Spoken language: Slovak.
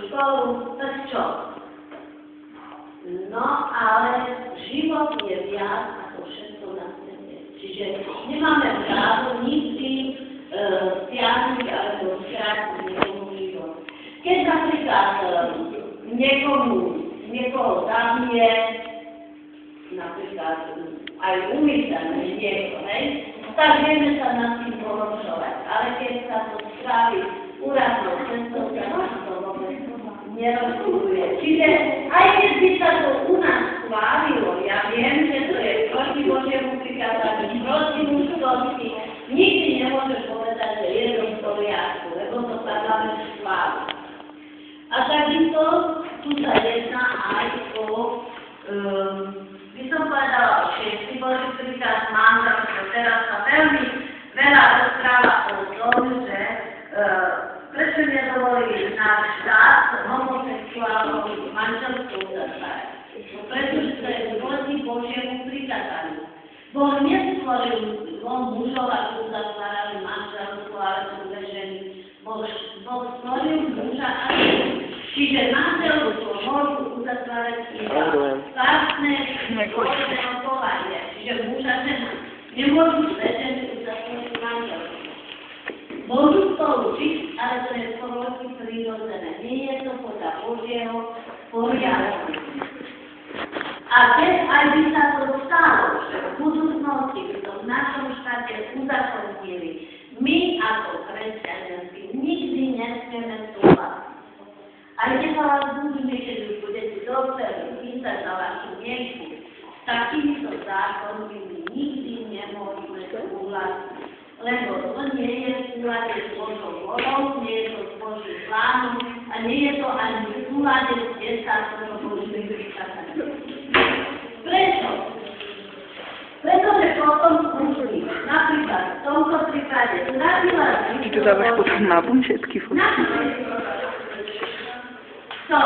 školu, tak čo? No, ale život je viac ako všetko na svete. Čiže nemáme právo nikdy stiahnuť alebo skrátiť niekomu život. Keď napríklad niekoho zabije, napríklad aj umyselne niekto, hej, tak vieme sa nad tým pohoršovať. Ale keď sa to spraví úraznou cestou, tak to vôbec nerozhoduje. Čiže aj keď by sa to u nás schválilo, ja viem, že to je proti Božiemu prikázaniu, proti mužskosti, nikdy nemôžem povedať, že je to v poriadku, lebo to parlament schváli. A takisto tu sa jedná aj o, by som povedala, o šiestý Boží príkaz manželstvo. Teraz sa veľmi veľa rozpráva o tom, že prečo nedovolí náš štát homosexuálnom manželstvu uzatvárať. Pretože to je proti Božiemu prikázaniu. Boh nestvoril mužov, aby uzatvárali manželstvo, alebo dve ženy. Boh stvoril muža a ženu. Čiže manželstvo môžu uzatvárať iba partner spoločného pohľadia. Čiže muž a žena. Nemôžu dve ženy uzatvárať manželstvo. Môžu spolu žiť, ale to je spoločne prirodzené. Nie je to podľa Božieho poriadku. A keď aj by sa to stalo, že v budúcnosti by to v našom štáte uzakonili, my ako kresťania nikdy nesmieme súhlasiť. Aj keď sa vás budeme, keď už budete dospeli písať na vašu mienku, takýmto zákonmi my nikdy nemôžeme súhlasiť. Lebo to nie je v súlade s Božou volou, nie je to s Božím plánom a nie je to ani v súlade s 10 Božími príkazami. Prečo? Pretože potom musí, napríklad v tomto prípade, urabila Ty to dávaš potom na bun všetky fotky? Co?